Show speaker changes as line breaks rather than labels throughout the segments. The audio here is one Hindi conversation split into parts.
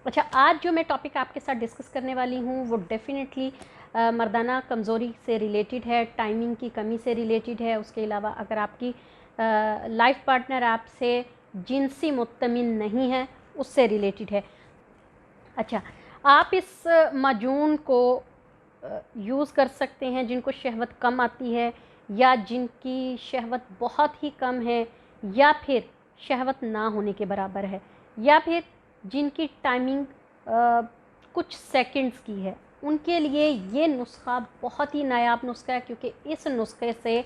अच्छा, आज जो मैं टॉपिक आपके साथ डिस्कस करने वाली हूँ वो डेफिनेटली मर्दाना कमज़ोरी से रिलेटेड है, टाइमिंग की कमी से रिलेटेड है। उसके अलावा अगर आपकी लाइफ पार्टनर आपसे जिनसी मुत्तमिन नहीं है उससे रिलेटेड है। अच्छा, आप इस माजून को यूज़ कर सकते हैं जिनको शहवत कम आती है, या जिनकी शहवत बहुत ही कम है, या फिर शहवत ना होने के बराबर है, या फिर जिनकी टाइमिंग कुछ सेकंड्स की है। उनके लिए ये नुस्खा बहुत ही नायाब नुस्खा है, क्योंकि इस नुस्खे से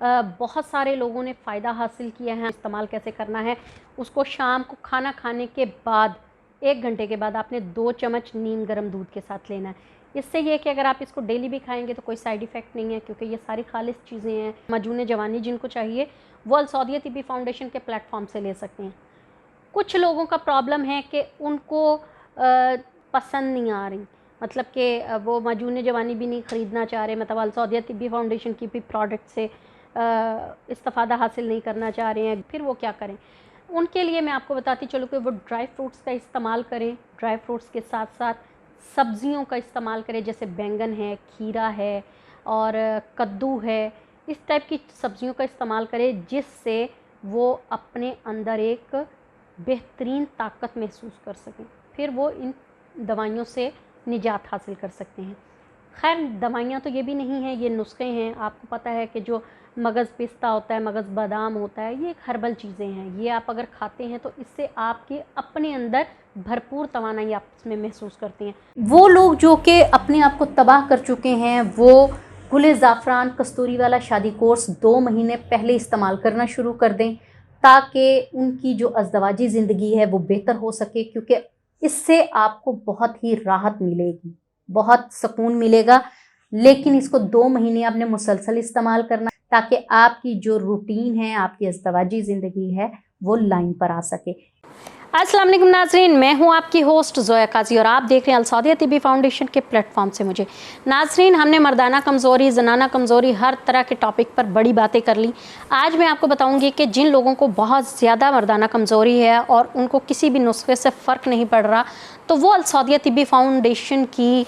बहुत सारे लोगों ने फ़ायदा हासिल किया है। इस्तेमाल कैसे करना है, उसको शाम को खाना खाने के बाद 1 घंटे के बाद आपने 2 चम्मच नीम गर्म दूध के साथ लेना है। इससे ये कि अगर आप इसको डेली भी खाएंगे तो कोई साइड इफ़ेक्ट नहीं है, क्योंकि ये सारी खालिस चीज़ें हैं। माजून जवानी जिनको चाहिए वो अल सौदिया तिब्बी फाउंडेशन के प्लेटफॉर्म से ले सकते हैं। कुछ लोगों का प्रॉब्लम है कि उनको पसंद नहीं आ रही, मतलब कि वो माजून जवानी भी नहीं ख़रीदना चाह रहे, मतलब अल सौदिया तिब्बी फाउंडेशन की भी प्रोडक्ट से इस्तिफ़ादा हासिल नहीं करना चाह रहे हैं। फिर वो क्या करें? उनके लिए मैं आपको बताती चलूँ कि वो ड्राई फ्रूट्स का इस्तेमाल करें। ड्राई फ्रूट्स के साथ साथ सब्ज़ियों का इस्तेमाल करें, जैसे बैंगन है, खीरा है और कद्दू है। इस टाइप की सब्ज़ियों का इस्तेमाल करें, जिससे वो अपने अंदर एक बेहतरीन ताकत महसूस कर सकें। फिर वो इन दवाइयों से निजात हासिल कर सकते हैं। खैर, दवाइयाँ तो ये भी नहीं हैं, ये नुस्खे हैं। आपको पता है कि जो मगज़ पिस्ता होता है, मगज़ बादाम होता है, ये एक हर्बल चीज़ें हैं। ये आप अगर खाते हैं तो इससे आपके अपने अंदर भरपूर तवानाई आप इसमें महसूस करते हैं। वो लोग जो कि अपने आप को तबाह कर चुके हैं, वो गुले ज़ाफ़रान कस्तूरी वाला शादी कोर्स 2 महीने पहले इस्तेमाल करना शुरू कर दें, ताकि उनकी जो अज़दवाजी ज़िंदगी है वो बेहतर हो सके, क्योंकि इससे आपको बहुत ही राहत मिलेगी, बहुत सुकून मिलेगा। लेकिन इसको 2 महीने आपने मुसलसल इस्तेमाल करना, ताकि आपकी जो रूटीन है, आपकी अज़दवाजी ज़िंदगी है, वो लाइन पर आ सके। अस्सलाम वालेकुम नाज़रीन, मैं हूं आपकी होस्ट ज़ोया काजी और आप देख रहे हैं अल सौदिया तिब्बी फाउंडेशन के प्लेटफॉर्म से मुझे। नाज़रीन, हमने मर्दाना कमज़ोरी, ज़नाना कमज़ोरी, हर तरह के टॉपिक पर बड़ी बातें कर ली। आज मैं आपको बताऊंगी कि जिन लोगों को बहुत ज़्यादा मर्दाना कमज़ोरी है और उनको किसी भी नुस्खे से फ़र्क नहीं पड़ रहा, तो वो अल सौदिया तिब्बी फाउंडेशन की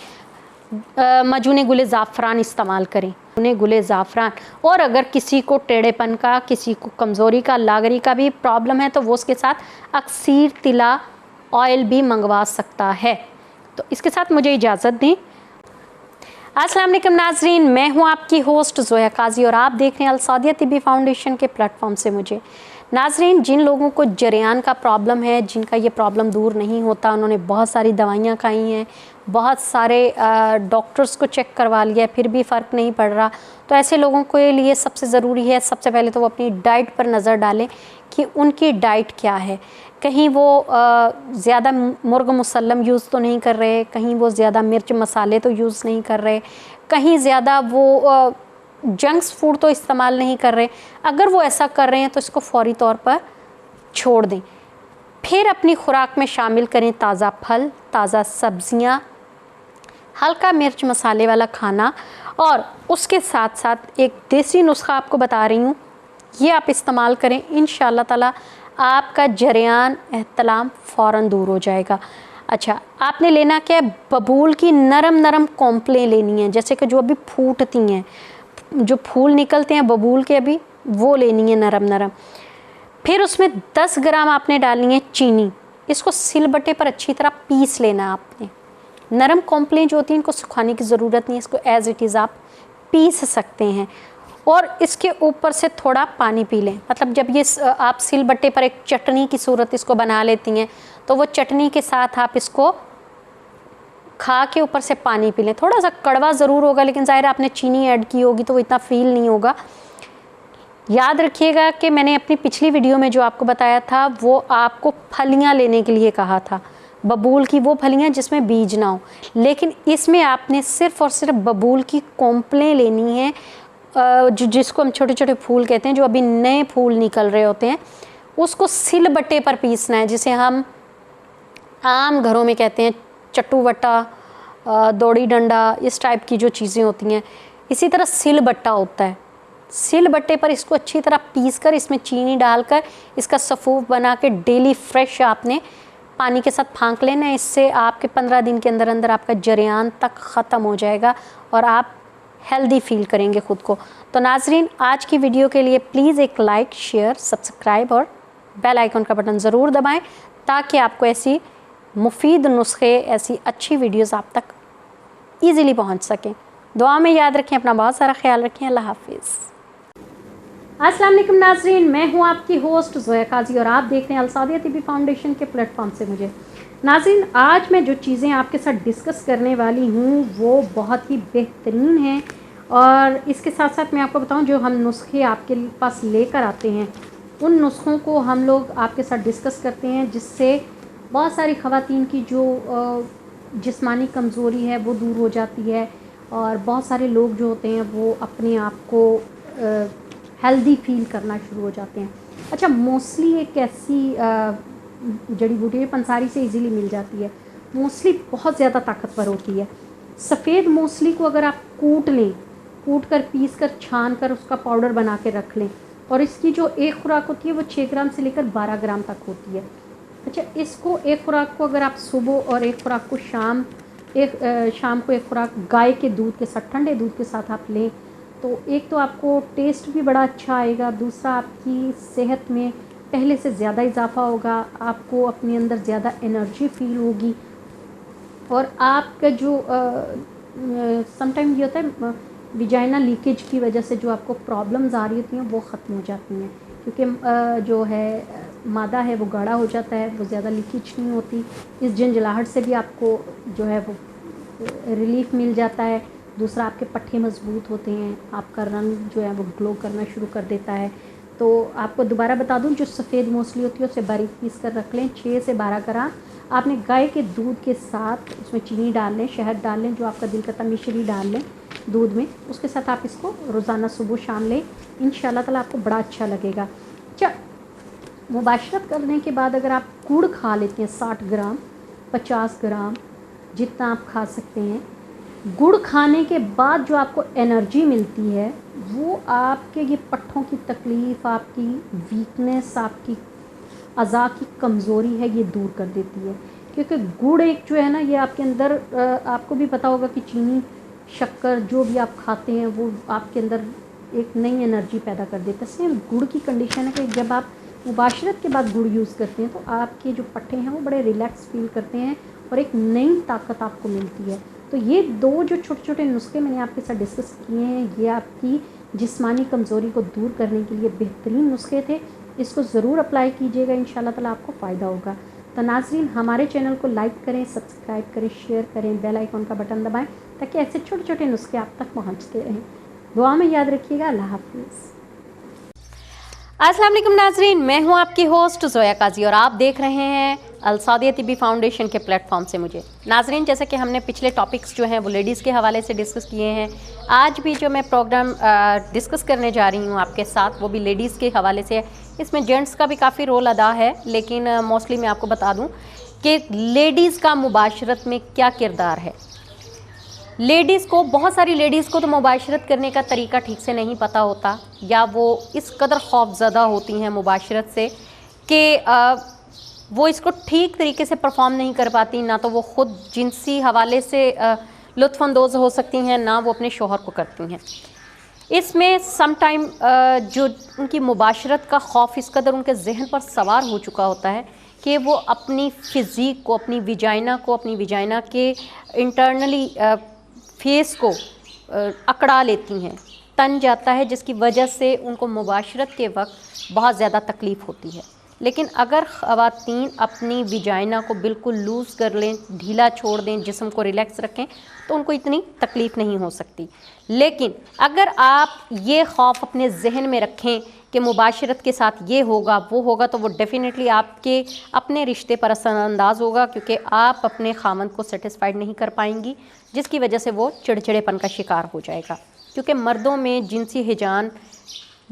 माजून गुले ज़ाफ़रान इस्तेमाल करें। उन्हें गुले ज़ाफ़रान, और अगर किसी को टेढ़ेपन का, किसी को कमज़ोरी का, लागरी का भी प्रॉब्लम है तो वो उसके साथ अक्सीर तिला ऑयल भी मंगवा सकता है। तो इसके साथ मुझे इजाज़त दें। अस्सलाम वालेकुम नाज़रीन, मैं हूं आपकी होस्ट ज़ोया काजी और आप देख रहे हैं अल सौदिया तिब्बी फाउंडेशन के प्लेटफॉर्म से मुझे। नाज़रीन, जिन लोगों को जरियान का प्रॉब्लम है, जिनका ये प्रॉब्लम दूर नहीं होता, उन्होंने बहुत सारी दवाइयाँ खाई हैं, बहुत सारे डॉक्टर्स को चेक करवा लिया, फिर भी फ़र्क नहीं पड़ रहा, तो ऐसे लोगों के लिए सबसे ज़रूरी है, सबसे पहले तो वो अपनी डाइट पर नज़र डालें कि उनकी डाइट क्या है। कहीं वो ज़्यादा मुर्ग मुसल्लम यूज़ तो नहीं कर रहे, कहीं वो ज़्यादा मिर्च मसाले तो यूज़ नहीं कर रहे, कहीं ज़्यादा वो जंक्स फूड तो इस्तेमाल नहीं कर रहे। अगर वो ऐसा कर रहे हैं तो इसको फ़ौरी तौर पर छोड़ दें। फिर अपनी खुराक में शामिल करें ताज़ा फल, ताज़ा सब्ज़ियाँ, हल्का मिर्च मसाले वाला खाना, और उसके साथ साथ एक देसी नुस्खा आपको बता रही हूँ, ये आप इस्तेमाल करें। इंशाअल्लाह ताला आपका जरियान एहतलाम फ़ौरन दूर हो जाएगा। अच्छा, आपने लेना क्या है, बबूल की नरम नरम कॉम्प्लें लेनी है, जैसे कि जो अभी फूटती हैं, जो फूल निकलते हैं बबूल के, अभी वो लेनी है नरम नरम। फिर उसमें 10 ग्राम आपने डालनी है चीनी। इसको सिलबट्टे पर अच्छी तरह पीस लेना है आपने। नरम कॉम्प्लें जो होती हैं इनको सुखाने की ज़रूरत नहीं है, इसको एज़ इट इज़ आप पीस सकते हैं। और इसके ऊपर से थोड़ा पानी पी लें, मतलब जब ये आप सिलबट्टे पर एक चटनी की सूरत इसको बना लेती हैं, तो वो चटनी के साथ आप इसको खा के ऊपर से पानी पी लें। थोड़ा सा कड़वा ज़रूर होगा, लेकिन ज़ाहिर आपने चीनी ऐड की होगी तो वो इतना फ़ील नहीं होगा। याद रखिएगा कि मैंने अपनी पिछली वीडियो में जो आपको बताया था, वो आपको फलियां लेने के लिए कहा था, बबूल की वो फलियां जिसमें बीज ना हो, लेकिन इसमें आपने सिर्फ़ और सिर्फ बबूल की कॉम्प्लें लेनी है, जिसको हम छोटे छोटे फूल कहते हैं, जो अभी नए फूल निकल रहे होते हैं, उसको सिलबट्टे पर पीसना है, जिसे हम आम घरों में कहते हैं चट्टू-बट्टा, दौड़ी डंडा, इस टाइप की जो चीज़ें होती हैं, इसी तरह सिलबट्टा होता है। सिलबट्टे पर इसको अच्छी तरह पीस कर, इसमें चीनी डालकर इसका सफ़ूफ बना के डेली फ्रेश आपने पानी के साथ फाँक लेना, इससे आपके 15 दिन के अंदर अंदर आपका जरियान तक ख़त्म हो जाएगा और आप हेल्दी फील करेंगे ख़ुद को। तो नाजरीन, आज की वीडियो के लिए प्लीज़ एक लाइक, शेयर, सब्सक्राइब और बेल आइकन का बटन ज़रूर दबाएं ताकि आपको ऐसी मुफीद नुस्खे, ऐसी अच्छी वीडियोस आप तक ईज़िली पहुंच सकें। दुआ में याद रखें, अपना बहुत सारा ख्याल रखें। अल्लाह हाफिज़। अस्सलाम वालेकुम नाजरीन, मैं हूं आपकी होस्ट ज़ोया काजी और आप देख रहे हैं अलसादिया तिब्बी फाउंडेशन के प्लेटफॉर्म से मुझे। नाजरीन, आज मैं जो चीज़ें आपके साथ डिस्कस करने वाली हूं वो बहुत ही बेहतरीन हैं और इसके साथ साथ मैं आपको बताऊं, जो हम नुस्खे आपके पास लेकर आते हैं उन नुस्खों को हम लोग आपके साथ डिस्कस करते हैं, जिससे बहुत सारी ख़वातीन की जो जिस्मानी कमज़ोरी है वो दूर हो जाती है और बहुत सारे लोग जो होते हैं वो अपने आप को हेल्दी फील करना शुरू हो जाते हैं। अच्छा, मोस्टली एक ऐसी जड़ी बूटी है, पंसारी से इजीली मिल जाती है, मोस्टली बहुत ज़्यादा ताकतवर होती है। सफ़ेद मोस्टली को अगर आप कूट लें, कूट कर पीस कर छान कर उसका पाउडर बना के रख लें और इसकी जो एक खुराक होती है वो 6 ग्राम से लेकर 12 ग्राम तक होती है। अच्छा, इसको एक खुराक को अगर आप सुबह और एक खुराक को शाम को एक खुराक गाय के दूध के साथ, ठंडे दूध के साथ आप लें तो एक तो आपको टेस्ट भी बड़ा अच्छा आएगा, दूसरा आपकी सेहत में पहले से ज़्यादा इजाफा होगा, आपको अपने अंदर ज़्यादा एनर्जी फील होगी और आपका जो समटाइम ये होता है विजाइना लीकेज की वजह से जो आपको प्रॉब्लम्स आ रही होती हैं वो ख़त्म हो जाती हैं, क्योंकि जो है मादा है वो गाढ़ा हो जाता है, वो ज़्यादा लीकेज नहीं होती। इस झंझलाहट से भी आपको जो है वो रिलीफ मिल जाता है। दूसरा, आपके पट्टे मजबूत होते हैं, आपका रंग जो है वो ग्लो करना शुरू कर देता है। तो आपको दोबारा बता दूं, जो सफ़ेद मूसली होती है उसे बारीक पीस कर रख लें, 6 से 12 ग्राम आपने गाय के दूध के साथ उसमें चीनी डाल लें, शहद डाल लें, जो आपका दिल करता मिश्री डाल लें दूध में, उसके साथ आप इसको रोज़ाना सुबह शाम लें, इंशाल्लाह ताला आपको बड़ा अच्छा लगेगा। अच्छा, मुबाशरत करने के बाद अगर आप गुड़ खा लेते हैं 60 ग्राम 50 ग्राम जितना आप खा सकते हैं, गुड़ खाने के बाद जो आपको एनर्जी मिलती है वो आपके ये पट्ठों की तकलीफ़, आपकी वीकनेस, आपकी अज़ा की कमज़ोरी है ये दूर कर देती है। क्योंकि गुड़ एक जो है ना, ये आपके अंदर आपको भी पता होगा कि चीनी, शक्कर जो भी आप खाते हैं वो आपके अंदर एक नई एनर्जी पैदा कर देता है। सेम गुड़ की कंडीशन है कि जब आप मुबाशरत के बाद गुड़ यूज़ करते हैं तो आपके जो पट्टे हैं वो बड़े रिलैक्स फील करते हैं और एक नई ताकत आपको मिलती है। तो ये दो जो छोटे छोटे नुस्खे मैंने आपके साथ डिस्कस किए हैं, ये आपकी जिस्मानी कमज़ोरी को दूर करने के लिए बेहतरीन नुस्खे थे। इसको ज़रूर अप्लाई कीजिएगा, इंशाल्लाह ताला आपको फ़ायदा होगा। तो नाज़रीन, हमारे चैनल को लाइक करें, सब्सक्राइब करें, शेयर करें, बेल आइकॉन का बटन दबाएं ताकि ऐसे छोटे छोटे नुस्खे आप तक पहुँचते रहें। दुआ में याद रखिएगा। अल्लाह हाफिज़। अस्सलाम वालेकुम नाज़रीन, मैं हूं आपकी होस्ट ज़ोया काजी और आप देख रहे हैं अलसादिया तिब्बी फाउंडेशन के प्लेटफॉर्म से मुझे। नाज़रीन, जैसे कि हमने पिछले टॉपिक्स जो हैं वो लेडीज़ के हवाले से डिस्कस किए हैं, आज भी जो मैं प्रोग्राम डिस्कस करने जा रही हूं आपके साथ वो भी लेडीज़ के हवाले से है। इसमें जेंट्स का भी काफ़ी रोल अदा है, लेकिन मोस्टली मैं आपको बता दूँ कि लेडीज़ का मुबाशरत में क्या किरदार है। लेडीज़ को, बहुत सारी लेडीज़ को तो मुबाशरत करने का तरीका ठीक से नहीं पता होता, या वो इस कदर खौफज़दा होती हैं मुबाशरत से कि वो इसको ठीक तरीके से परफॉर्म नहीं कर पाती। ना तो वो ख़ुद जिनसी हवाले से लुत्फ़अंदोज़ हो सकती हैं, ना वो अपने शोहर को करती हैं। इसमें सम टाइम जो उनकी मुबाशरत का खौफ इस कदर उनके जहन पर सवार हो चुका होता है कि वो अपनी फ़िज़ीक को, अपनी विजाइना के इंटरनली फेस को अकड़ा लेती हैं, तन जाता है, जिसकी वजह से उनको मुबाशरत के वक्त बहुत ज़्यादा तकलीफ़ होती है। लेकिन अगर ख़वातीन अपनी विजाइना को बिल्कुल लूज़ कर लें, ढीला छोड़ दें, जिस्म को रिलैक्स रखें, तो उनको इतनी तकलीफ़ नहीं हो सकती। लेकिन अगर आप ये ख़ौफ अपने जहन में रखें कि मुबाशरत के साथ ये होगा वो होगा, तो वो डेफ़िनेटली आपके अपने रिश्ते पर असरअंदाज होगा, क्योंकि आप अपने खामंद को सेटिस्फाइड नहीं कर पाएंगी, जिसकी वजह से वो चिड़चिड़ेपन का शिकार हो जाएगा। क्योंकि मर्दों में जिनसी हिजान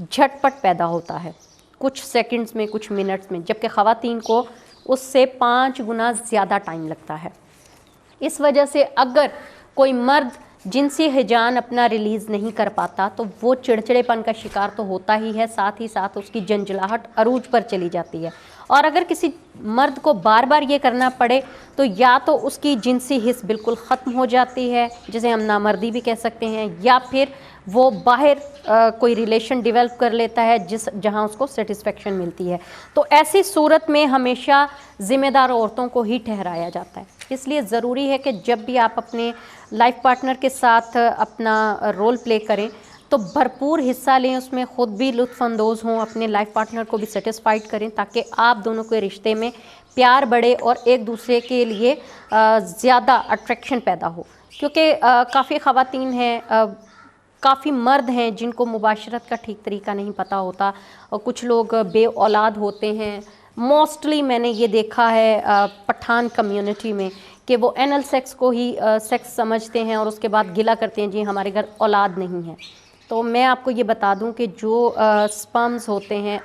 झटपट पैदा होता है, कुछ सेकंड्स में, कुछ मिनट्स में, जबकि ख़वातीन को उससे 5 गुना ज़्यादा टाइम लगता है। इस वजह से अगर कोई मर्द जिनसी हिजान अपना रिलीज़ नहीं कर पाता तो वो चिड़चिड़ेपन का शिकार तो होता ही है, साथ ही साथ उसकी जंजलाहट अरूज पर चली जाती है और अगर किसी मर्द को बार बार ये करना पड़े तो या तो उसकी जिनसी हिस्स बिल्कुल ख़त्म हो जाती है, जिसे हम नामर्दी भी कह सकते हैं, या फिर वो बाहर कोई रिलेशन डेवलप कर लेता है जहां उसको सेटिस्फेक्शन मिलती है। तो ऐसी सूरत में हमेशा ज़िम्मेदार औरतों को ही ठहराया जाता है। इसलिए ज़रूरी है कि जब भी आप अपने लाइफ पार्टनर के साथ अपना रोल प्ले करें तो भरपूर हिस्सा लें, उसमें ख़ुद भी लुत्फ़अंदोज़ हों, अपने लाइफ पार्टनर को भी सेटिस्फाइड करें, ताकि आप दोनों के रिश्ते में प्यार बढ़े और एक दूसरे के लिए ज़्यादा अट्रैक्शन पैदा हो। क्योंकि काफ़ी ख़वातीन हैं, काफ़ी मर्द हैं जिनको मुबाशरत का ठीक तरीका नहीं पता होता, और कुछ लोग बे औलाद होते हैं। मोस्टली मैंने ये देखा है पठान कम्युनिटी में कि वो एनल सेक्स को ही सेक्स समझते हैं और उसके बाद गिला करते हैं जी हमारे घर औलाद नहीं है। तो मैं आपको ये बता दूं कि जो स्पर्म्स होते हैं,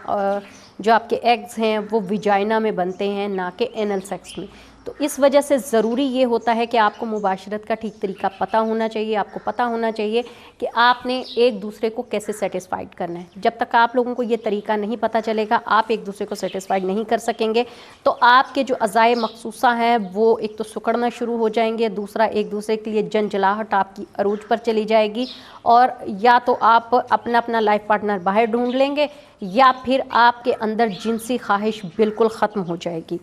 जो आपके एग्स हैं, वो विजाइना में बनते हैं, ना कि एनल सेक्स में। तो इस वजह से ज़रूरी ये होता है कि आपको मुबाशरत का ठीक तरीका पता होना चाहिए। आपको पता होना चाहिए कि आपने एक दूसरे को कैसे सेटिस्फाइड करना है। जब तक आप लोगों को ये तरीका नहीं पता चलेगा, आप एक दूसरे को सेटिस्फाइड नहीं कर सकेंगे। तो आपके जो अज़ाए मखसूसा हैं वो एक तो सुकड़ना शुरू हो जाएंगे, दूसरा एक दूसरे के लिए जंजलाहट आपकी अरूज पर चली जाएगी, और या तो आप अपना अपना लाइफ पार्टनर बाहर ढूंढ लेंगे, या फिर आपके अंदर जिनसी ख्वाहिश बिल्कुल ख़त्म हो जाएगी।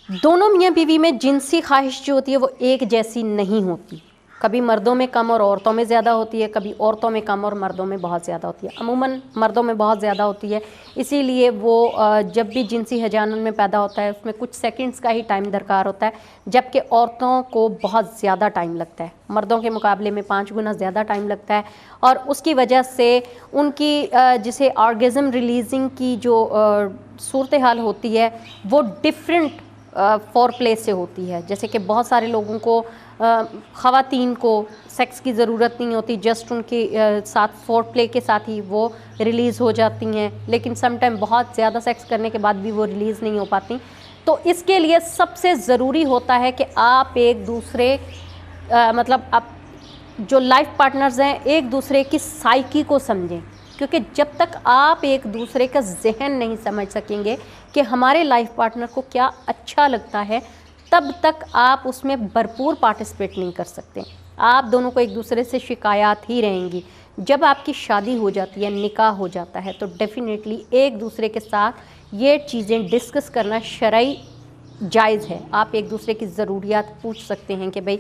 दोनों मियाँ बीवी में जिनसी ख्वाहिश जो होती है वो एक जैसी नहीं होती। कभी मर्दों में कम और औरतों में ज़्यादा होती है, कभी औरतों में कम और मर्दों में बहुत ज़्यादा होती है। अमूमन मर्दों में बहुत ज़्यादा होती है, इसीलिए वो जब भी जिनसी हजानन में पैदा होता है उसमें कुछ सेकंड्स का ही टाइम दरकार होता है, जबकि औरतों को बहुत ज़्यादा टाइम लगता है, मर्दों के मुकाबले में 5 गुना ज़्यादा टाइम लगता है। और उसकी वजह से उनकी जिसे ऑर्गेज़म रिलीजिंग की जो सूरत हाल होती है वो डिफरेंट फॉर प्ले से होती है। जैसे कि बहुत सारे लोगों को ख़वातीन को सेक्स की ज़रूरत नहीं होती, जस्ट उनके साथ फॉर प्ले के साथ ही वो रिलीज़ हो जाती हैं, लेकिन समटाइम बहुत ज़्यादा सेक्स करने के बाद भी वो रिलीज़ नहीं हो पाती। तो इसके लिए सबसे ज़रूरी होता है कि आप एक दूसरे मतलब आप जो लाइफ पार्टनर्स हैं एक दूसरे की साइकी को समझें, क्योंकि जब तक आप एक दूसरे का जहन नहीं समझ सकेंगे कि हमारे लाइफ पार्टनर को क्या अच्छा लगता है, तब तक आप उसमें भरपूर पार्टिसिपेट नहीं कर सकते। आप दोनों को एक दूसरे से शिकायत ही रहेंगी। जब आपकी शादी हो जाती है, निकाह हो जाता है, तो डेफिनेटली एक दूसरे के साथ ये चीज़ें डिस्कस करना शरई जायज़ है। आप एक दूसरे की ज़रूरियात पूछ सकते हैं कि भाई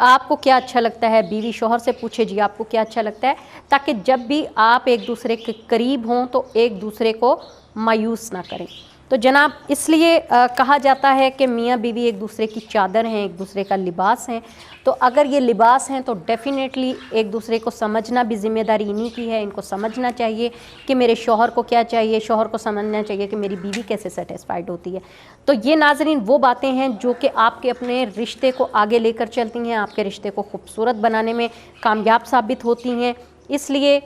आपको क्या अच्छा लगता है, बीवी शौहर से पूछे जी आपको क्या अच्छा लगता है, ताकि जब भी आप एक दूसरे के करीब हों तो एक दूसरे को मायूस ना करें। तो जनाब, इसलिए कहा जाता है कि मियाँ बीवी एक दूसरे की चादर हैं, एक दूसरे का लिबास हैं। तो अगर ये लिबास हैं तो डेफ़िनेटली एक दूसरे को समझना भी ज़िम्मेदारी इन्हीं की है। इनको समझना चाहिए कि मेरे शौहर को क्या चाहिए, शौहर को समझना चाहिए कि मेरी बीवी कैसे सेटिस्फाइड होती है। तो ये नाज़रीन वो बातें हैं जो कि आपके अपने रिश्ते को आगे लेकर चलती हैं, आपके रिश्ते को खूबसूरत बनाने में कामयाब साबित होती हैं। इसलिए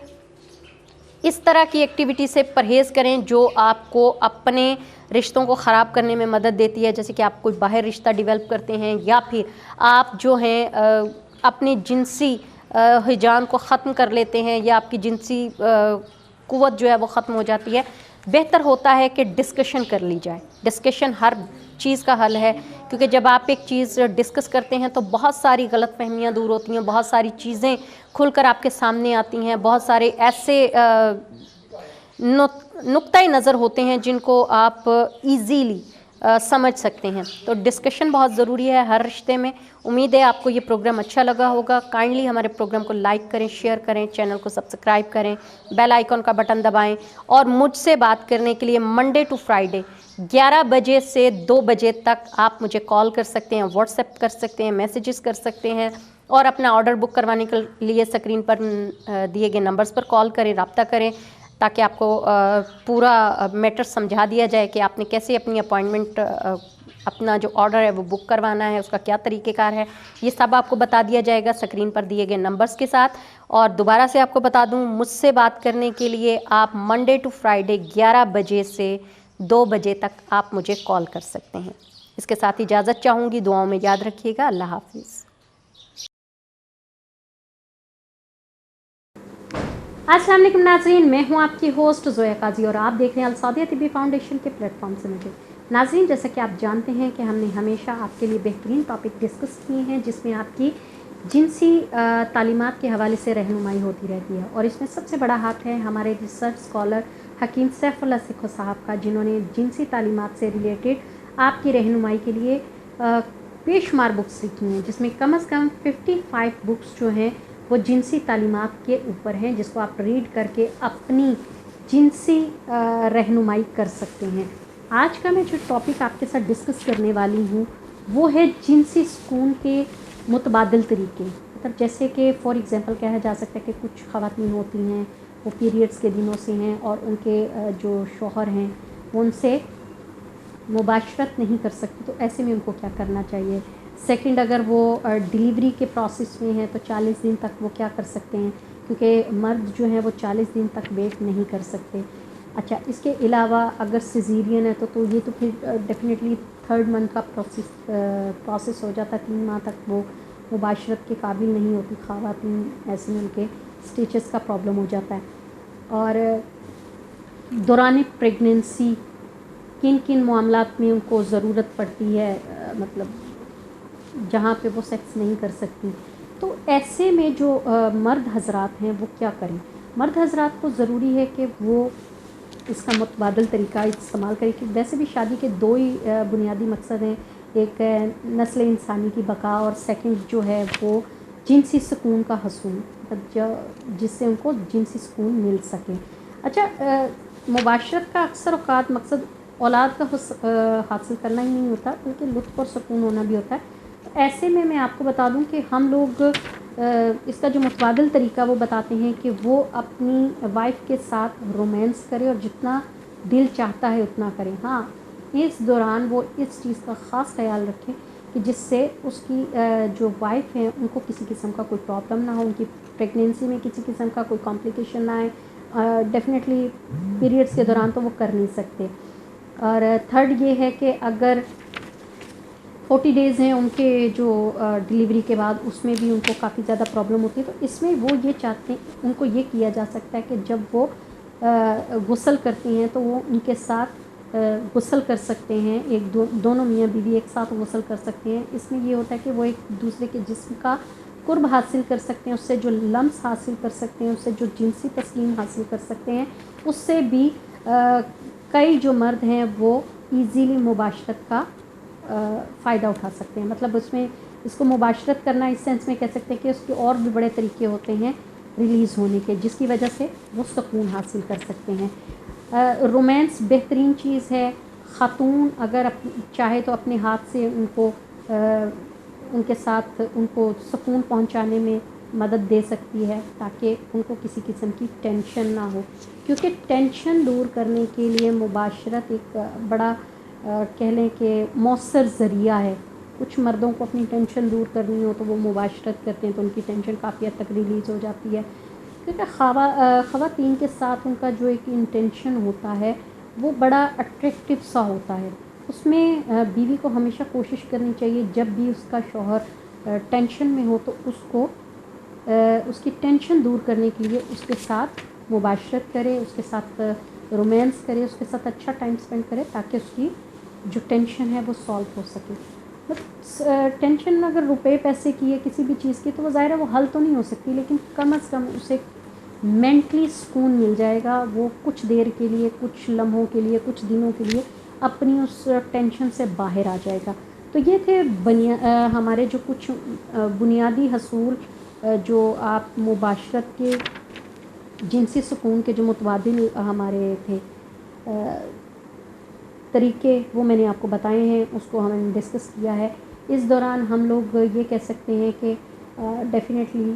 इस तरह की एक्टिविटी से परहेज़ करें जो आपको अपने रिश्तों को ख़राब करने में मदद देती है। जैसे कि आप कोई बाहर रिश्ता डेवलप करते हैं, या फिर आप जो हैं अपनी जिनसी हिजान को ख़त्म कर लेते हैं, या आपकी जिनसी क़ुव्वत जो है वो ख़त्म हो जाती है। बेहतर होता है कि डिस्कशन कर ली जाए। डिस्कशन हर चीज़ का हल है, क्योंकि जब आप एक चीज़ डिस्कस करते हैं तो बहुत सारी गलतफहमियां दूर होती हैं, बहुत सारी चीज़ें खुलकर आपके सामने आती हैं, बहुत सारे ऐसे नुक्ता नज़र होते हैं जिनको आप इजीली समझ सकते हैं। तो डिस्कशन बहुत ज़रूरी है हर रिश्ते में। उम्मीद है आपको ये प्रोग्राम अच्छा लगा होगा। काइंडली हमारे प्रोग्राम को लाइक करें, शेयर करें, चैनल को सब्सक्राइब करें, बेल आइकॉन का बटन दबाएं, और मुझसे बात करने के लिए मंडे टू फ्राइडे 11 बजे से 2 बजे तक आप मुझे कॉल कर सकते हैं, व्हाट्सएप कर सकते हैं, मैसेजेस कर सकते हैं, और अपना ऑर्डर बुक करवाने के लिए स्क्रीन पर दिए गए नंबर्स पर कॉल करें, रब्ता करें, ताकि आपको पूरा मैटर समझा दिया जाए कि आपने कैसे अपनी अपॉइंटमेंट अपना जो ऑर्डर है वो बुक करवाना है, उसका क्या तरीक़ेकार है, ये सब आपको बता दिया जाएगा स्क्रीन पर दिए गए नंबर्स के साथ। और दोबारा से आपको बता दूं, मुझसे बात करने के लिए आप मंडे टू फ्राइडे 11 बजे से 2 बजे तक आप मुझे कॉल कर सकते हैं। इसके साथ इजाज़त चाहूँगी। दुआओं में याद रखिएगा। अल्लाह हाफिज़। अस्सलाम वालेकुम नाज़रीन, मैं हूं आपकी होस्ट ज़ोया काजी और आप देख रहे हैं अलसादिया तिब्बी फाउंडेशन के प्लेटफॉर्म से मुझे। नाज़रीन, जैसा कि आप जानते हैं कि हमने हमेशा आपके लिए बेहतरीन टॉपिक डिस्कस किए हैं जिसमें आपकी जिनसी तालीमात के हवाले से रहनुमाई होती रहती है, और इसमें सबसे बड़ा हाथ है हमारे रिसर्च स्कॉलर हकीम सैफुल्लाह सिखो साहब का, जिन्होंने जिनसी तालीमात से रिलेटेड आपकी रहनुमाई के लिए बेशुमार बुक्स लिखी हैं, जिसमें कम से कम 55 बुक्स जो हैं वो जिनसी तालीमात के ऊपर हैं, जिसको आप रीड करके अपनी जिनसी रहनुमाई कर सकते हैं। आज का मैं जो टॉपिक आपके साथ डिस्कस करने वाली हूँ वो है जिनसी सुकून के मुतबादिल तरीके। मतलब जैसे कि फ़ॉर एग्ज़ाम्पल कहा जा सकता है कि कुछ ख़वातीन होती हैं वो पीरियड्स के दिनों से हैं और उनके जो शौहर हैं वो उनसे मुबाशरत नहीं कर सकती, तो ऐसे में उनको क्या करना चाहिए। सेकंड, अगर वो डिलीवरी के प्रोसेस में है तो 40 दिन तक वो क्या कर सकते हैं, क्योंकि मर्द जो है वो 40 दिन तक वेट नहीं कर सकते। अच्छा, इसके अलावा अगर सिज़ेरियन है तो ये तो फिर डेफिनेटली 3rd मंथ का प्रोसेस हो जाता है। 3 माह तक वो मुबाशरत के काबिल नहीं होती ख़वातीन, ऐसे में उनके स्टिचेस का प्रॉब्लम हो जाता है। और दौरान प्रेगनेंसी किन किन मामलात में उनको ज़रूरत पड़ती है, मतलब जहाँ पे वो सेक्स नहीं कर सकती, तो ऐसे में जो मर्द हजरात हैं वो क्या करें। मर्द हजरात को ज़रूरी है कि वो इसका मुतबादल तरीका इस्तेमाल करें कि वैसे भी शादी के 2 ही बुनियादी मकसद हैं, एक नस्ल इंसानी की बका और सेकंड जो है वो जिनसी सुकून का हसूल, मतलब जिससे उनको जिनसी सुकून मिल सके। अच्छा, मुबाशरत का अक्सर औक़ात मकसद औलाद का हासिल करना ही नहीं होता, बल्कि लुत्फ़ और सुकून होना भी होता है। तो ऐसे में मैं आपको बता दूं कि हम लोग इसका जो मुतबादिल तरीका वो बताते हैं कि वो अपनी वाइफ के साथ रोमांस करें और जितना दिल चाहता है उतना करें। हाँ, इस दौरान वो इस चीज़ का ख़ास ख्याल रखें कि जिससे उसकी जो वाइफ है उनको किसी किस्म का कोई प्रॉब्लम ना हो, उनकी प्रेगनेंसी में किसी किस्म का कोई कॉम्प्लिकेशन ना आए। डेफिनेटली पीरियड्स के दौरान तो वो कर नहीं सकते। और थर्ड ये है कि अगर 40 डेज़ हैं उनके जो डिलीवरी के बाद, उसमें भी उनको काफ़ी ज़्यादा प्रॉब्लम होती है, तो इसमें वो ये चाहते हैं, उनको ये किया जा सकता है कि जब वो गुस्ल करती हैं तो वो उनके साथ गुस्ल कर सकते हैं। दोनों मियाँ बीवी एक साथ गुस्ल कर सकते हैं। इसमें ये होता है कि वो एक दूसरे के जिस्म का कुर्ब हासिल कर सकते हैं, उससे जो लम्स हासिल कर सकते हैं, उससे जो जिनसी तस्कीन हासिल कर सकते हैं, उससे भी कई जो मर्द हैं वो ईज़िली मुबाशरत का फ़ायदा उठा सकते हैं। मतलब उसमें इसको मुबाशरत करना इस सेंस में कह सकते हैं कि उसके और भी बड़े तरीके होते हैं रिलीज़ होने के, जिसकी वजह से वो सुकून हासिल कर सकते हैं। रोमांस बेहतरीन चीज़ है। ख़ातून अगर चाहे तो अपने हाथ से उनको उनके साथ उनको सुकून पहुंचाने में मदद दे सकती है, ताकि उनको किसी किस्म की टेंशन ना हो, क्योंकि टेंशन दूर करने के लिए मुबाशरत एक बड़ा कह लें कि मौसर ज़रिया है। कुछ मर्दों को अपनी टेंशन दूर करनी हो तो वो मुबाशरत करते हैं, तो उनकी टेंशन काफ़ी हद तक रिलीज़ हो जाती है, क्योंकि ख़वातीन के साथ उनका जो एक इंटेंशन होता है वो बड़ा अट्रैक्टिव सा होता है। उसमें बीवी को हमेशा कोशिश करनी चाहिए जब भी उसका शौहर टेंशन में हो तो उसको उसकी टेंशन दूर करने के लिए उसके साथ मुबाशरत करे, उसके साथ रोमांस करे, उसके साथ अच्छा टाइम स्पेंड करे, ताकि उसकी जो टेंशन है वो सॉल्व हो सके। मतलब टेंशन अगर रुपए पैसे की है किसी भी चीज़ की, तो वो ज़ाहिर है वो हल तो नहीं हो सकती, लेकिन कम अज़ कम उसे मेंटली सुकून मिल जाएगा। वो कुछ देर के लिए, कुछ लम्हों के लिए, कुछ दिनों के लिए अपनी उस टेंशन से बाहर आ जाएगा। तो ये थे हमारे जो कुछ बुनियादी हसूल जो आप मुबाशरत के जिनसी सुकून के जो मुतबादिल हमारे थे तरीके, वो मैंने आपको बताए हैं, उसको हमने डिस्कस किया है। इस दौरान हम लोग ये कह सकते हैं कि डेफ़िनेटली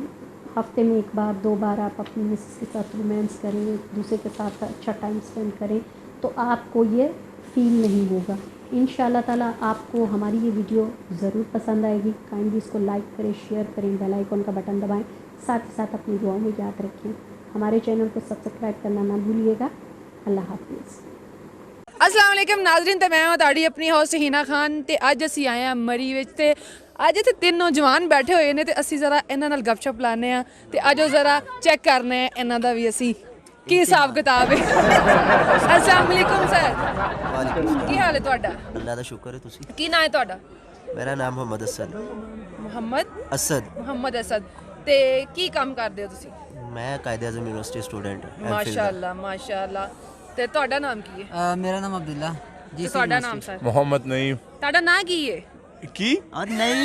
हफ्ते में 1 बार 2 बार आप अपनी मिसेस के साथ रोमांस करें, एक दूसरे के साथ अच्छा टाइम स्पेंड करें, तो आपको ये फ़ील नहीं होगा। इंशाअल्लाह ताला आपको हमारी ये वीडियो ज़रूर पसंद आएगी। काइंडली इसको लाइक करें, शेयर करें, बेल आइकन का बटन दबाएं, साथ ही साथ अपनी दुआओं में याद रखें। हमारे चैनल को सब्सक्राइब करना ना भूलिएगा। अल्लाह हाफ़िज़।
अस्सलाम वालेकुम नाज़रीन, ते मैं तुहाडी अपनी होस्ट हीना खान ते अज असीं आए हैं मरी विच ते अज इत्थे तीन नौजवान बैठे हुए ने ते असीं जरा इन्हां नाल गपशप लाने आ ते अजो जरा चेक करने इन्हां दा भी असीं की हिसाब किताब है। अस्सलाम वालेकुम सर, की हाल है तुहाडा?
अल्लाह दा शुक्र है। तुसी
की नाम है तुहाडा?
मेरा नाम मोहम्मद असद।
मोहम्मद असद ते की काम करदे हो तुसी?
मैं कायदे आज़म यूनिवर्सिटी स्टूडेंट।
माशाअल्लाह माशाअल्लाह। ते तुहाडा नाम की है?
मेरा नाम अब्दुल्ला जी।
तुहाडा नाम सर?
मोहम्मद नईम।
तुहाडा नाम की है?
की
और नहीं